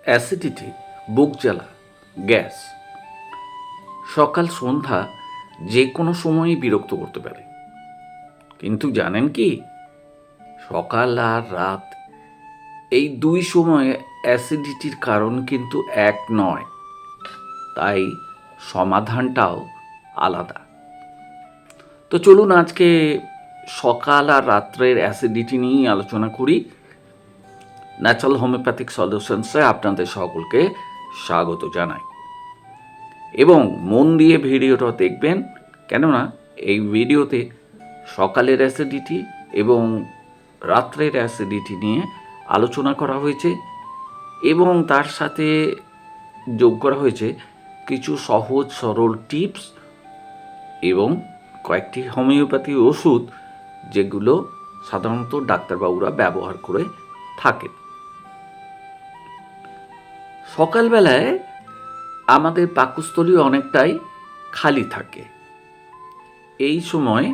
Acidity, বুক জ্বালা, gas সকাল সন্ধ্যা যে কোনো সময়ই বিরক্ত করতে পারে। কিন্তু জানেন কি, সকাল আর রাত এই দুই সময়ে অ্যাসিডিটির কারণ কিন্তু এক নয়, তাই সমাধানটাও আলাদা। তো চলুন আজকে সকাল আর রাত্রের অ্যাসিডিটি নিয়েই আলোচনা করি। ন্যাচারাল হোমিওপ্যাথিক সলিউশনসে আপনাদের সকলকে স্বাগত জানাই এবং মন দিয়ে ভিডিওটা দেখবেন, কেননা এই ভিডিওতে সকালের অ্যাসিডিটি এবং রাত্রের অ্যাসিডিটি নিয়ে আলোচনা করা হয়েছে এবং তার সাথে যোগ করা হয়েছে কিছু সহজ সরল টিপস এবং কয়েকটি হোমিওপ্যাথি ওষুধ, যেগুলো সাধারণত ডাক্তারবাবুরা ব্যবহার করে থাকেন। সকালবেলায় আমাদের পাকস্থলী অনেকটাই খালি থাকে। এই সময়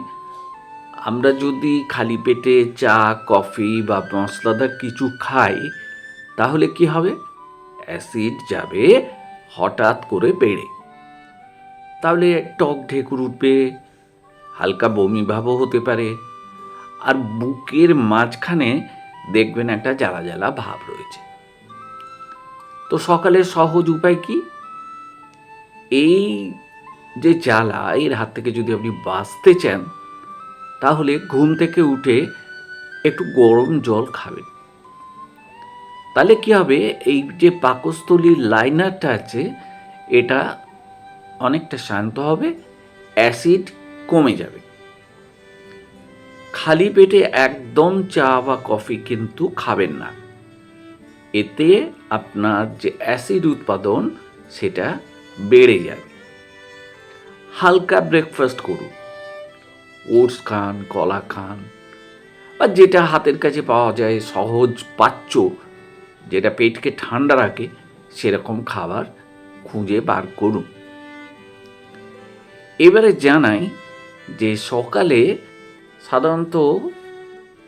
আমরা যদি খালি পেটে চা, কফি বা মশলাদার কিছু খাই, তাহলে কি হবে? অ্যাসিড যাবে হঠাৎ করে বেড়ে, তাহলে টক ঢেকুর উঠবে, হালকা বমি ভাবও হতে পারে, আর বুকের মাঝখানে দেখবেন একটা জ্বালা জ্বালা ভাব রয়েছে। তো সকালের সহজ উপায় কি? এই যে জ্বালা, এর হাত থেকে যদি আপনি বাঁচতে চান, তাহলে ঘুম থেকে উঠে একটু গরম জল খাবেন। তাহলে কি হবে, এই যে পাকস্থলীর লাইনারটা আছে, এটা অনেকটা শান্ত হবে, অ্যাসিড কমে যাবে। খালি পেটে একদম চা বা কফি কিন্তু খাবেন না, এতে আপনার যে অ্যাসিড উৎপাদন সেটা বেড়ে যাবে। হালকা ব্রেকফাস্ট করুন, ওটস খান, কলা খান, বা যেটা হাতের কাছে পাওয়া যায় সহজ পাচ্য, যেটা পেটকে ঠান্ডা রাখে, সেরকম খাবার খুঁজে বার করুন। এবারে জানাই যে সকালে সাধারণত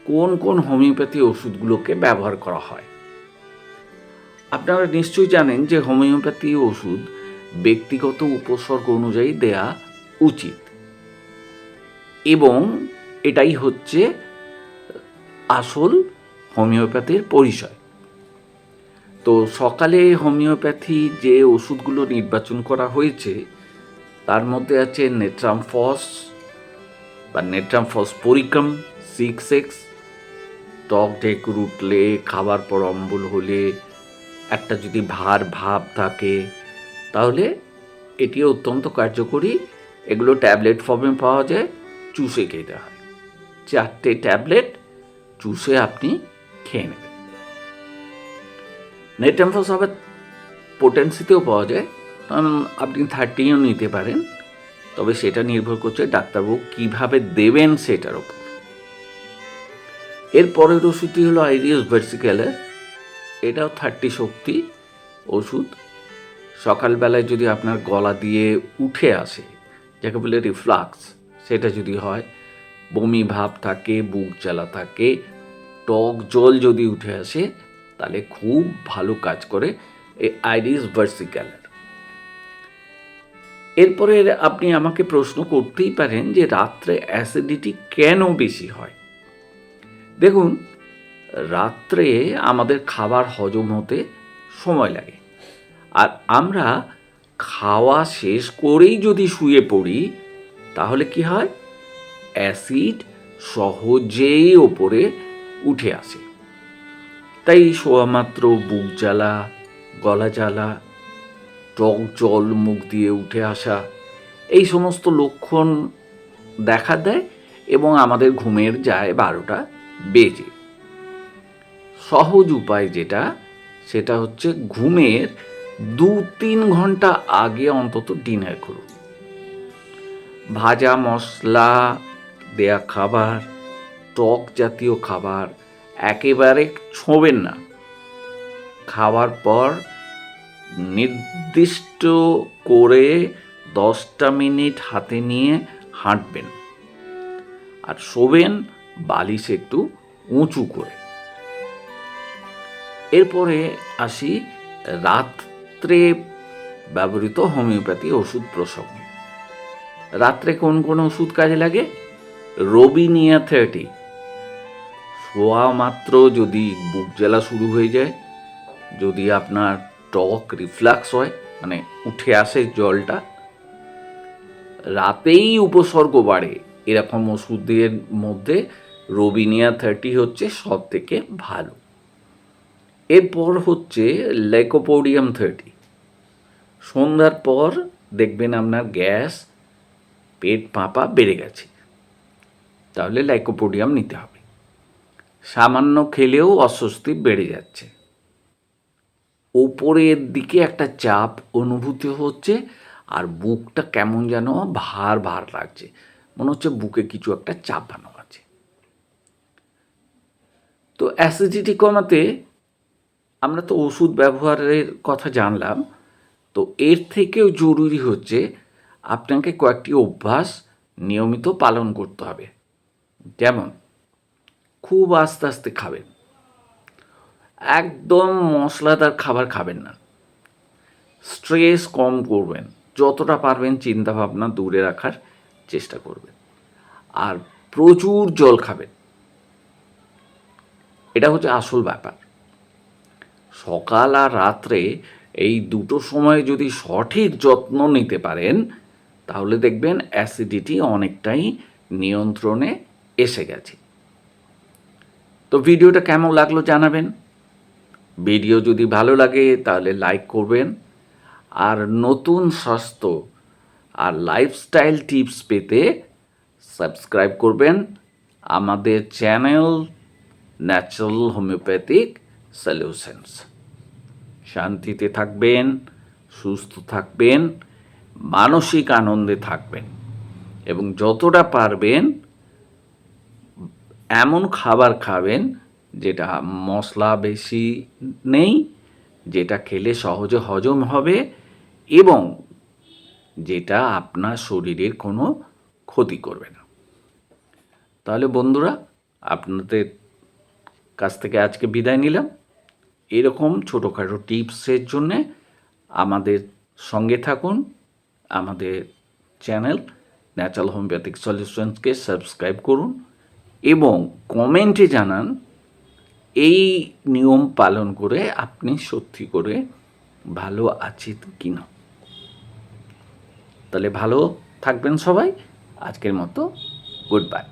কোন কোন হোমিওপ্যাথি ওষুধগুলোকে ব্যবহার করা হয়। আপনারা নিশ্চয়ই জানেন যে হোমিওপ্যাথি ওষুধ ব্যক্তিগত উপসর্গ অনুযায়ী দেয়া উচিত, এবং এটাই হচ্ছে আসল হোমিওপ্যাথির পরিচয়। তো সকালে হোমিওপ্যাথি যে ওষুধগুলো নির্বাচন করা হয়েছে, তার মধ্যে আছে নেট্রামফস বা নেট্রামফসপরিকাম 6X। টক ঢেকুর উঠলে, খাবার পর অম্বল হলে, একটা যদি ভার ভাব থাকে, তাহলে এটি অত্যন্ত কার্যকরী। এগুলো ট্যাবলেট ফর্মে পাওয়া যায়, চুষে খেতে হয়। 4টে ট্যাবলেট চুষে আপনি খেয়ে নেবেন। নেট্রামফস আবার পোটেন্সিতেও পাওয়া যায়, কারণ আপনি 30ও নিতে পারেন, তবে সেটা নির্ভর করছে ডাক্তারবাবু কীভাবে দেবেন সেটার ওপর। এর পরের ওষুধটি হলো আইরিস ভার্সিক্যালার। এটাও 30 শক্তি ওষুধ। সকালবেলায় যদি আপনার গলা দিয়ে উঠে আসে, যাকে বলে রিফ্লাক্স, সেটা যদি হয়, বমি ভাব থাকে, বুক জ্বালা থাকে, টক জল যদি উঠে আসে, তাহলে খুব ভালো কাজ করে এই আইরিস ভার্সিক্যালার। এরপরে আপনি আমাকে প্রশ্ন করতেই পারেন যে রাত্রে অ্যাসিডিটি কেন বেশি হয়। দেখুন, রাত্রে আমাদের খাবার হজম হতে সময় লাগে, আর আমরা খাওয়া শেষ করেই যদি শুয়ে পড়ি, তাহলে কি হয়? অ্যাসিড সহজেই ওপরে উঠে আসে। তাই শোয়া মাত্র বুক জ্বালা, গলা জ্বালা, টক জল মুখ দিয়ে উঠে আসা, এই সমস্ত লক্ষণ দেখা দেয় এবং আমাদের ঘুমের যায় 12টা বেজে। সহজ উপায় যেটা, সেটা হচ্ছে ঘুমের 2-3 ঘন্টা আগে অন্তত ডিনার করুন। ভাজা মশলা দেয়া খাবার, টক জাতীয় খাবার একেবারে ছোঁবেন না। খাওয়ার পর নির্দিষ্ট করে 10টা মিনিট হাতে নিয়ে হাঁটবেন, আর শোবেন বালিশ একটু উঁচু করে। এরপরে আসি রাত্রে ব্যবহৃত হোমিওপ্যাথি ওষুধ প্রসঙ্গে। রাত্রে কোন কোন ওষুধ কাজে লাগে? রোবিনিয়া 30। শোয়া মাত্র যদি বুক জ্বালা শুরু হয়ে যায়, যদি আপনার টক রিফ্লাক্স হয়, মানে উঠে আসে জলটা, রাতেই উপসর্গ বাড়ে, এরকম ওষুধের মধ্যে রোবিনিয়া 30 হচ্ছে সব থেকে ভালো। এরপর হচ্ছে লাইকোপোডিয়াম 30। সন্ধ্যার পর দেখবেন আপনার গ্যাস, পেট ফাঁপা বেড়ে গেছে, তাহলে লাইকোপোডিয়াম নিতে হবে। সামান্য খেলেও অস্বস্তি বেড়ে যাচ্ছে, ওপরের দিকে একটা চাপ অনুভূতি হচ্ছে, আর বুকটা কেমন যেন ভার ভার লাগছে, মনে হচ্ছে বুকে কিছু একটা চাপানো আছে। তো অ্যাসিডিটি কমাতে আমরা তো ওষুধ ব্যবহারের কথা জানলাম, তো এর থেকেও জরুরি হচ্ছে আপনাকে কয়েকটি অভ্যাস নিয়মিত পালন করতে হবে। যেমন খুব আস্তে আস্তে খাবেন, একদম মশলাদার খাবার খাবেন না, স্ট্রেস কম করবেন, যতটা পারবেন চিন্তাভাবনা দূরে রাখার চেষ্টা করবেন, আর প্রচুর জল খাবেন। এটা হচ্ছে আসল ব্যাপার। সকাল আর রাত্রে এই দুটো সময় যদি সঠিক যত্ন নিতে পারেন, তাহলে দেখবেন অ্যাসিডিটি অনেকটাই নিয়ন্ত্রণে এসে গেছে। তো ভিডিওটা কেমন লাগলো জানাবেন। ভিডিও যদি ভালো লাগে তাহলে লাইক করবেন, আর নতুন স্বাস্থ্য আর লাইফস্টাইল টিপস পেতে সাবস্ক্রাইব করবেন আমাদের চ্যানেল ন্যাচারাল হোমিওপ্যাথিক সলিউশনস। শান্তিতে থাকবেন, সুস্থ থাকবেন, মানসিক আনন্দে থাকবেন, এবং যতটা পারবেন এমন খাবার খাবেন যেটা মশলা বেশি নেই, যেটা খেলে সহজে হজম হবে, এবং যেটা আপনার শরীরের কোনো ক্ষতি করবে না। তাহলে বন্ধুরা, আপনাদের কাছ থেকে আজকে বিদায় নিলাম। এরকম ছোটোখাটো টিপসের জন্যে আমাদের সঙ্গে থাকুন, আমাদের চ্যানেল ন্যাচারাল হোমিওপ্যাথিক সলিউশনসকে সাবস্ক্রাইব করুন, এবং কমেন্টে জানান এই নিয়ম পালন করে আপনি সত্যি করে ভালো আছেন কি না। তাহলে ভালো থাকবেন সবাই। আজকের মতো গুড বাই।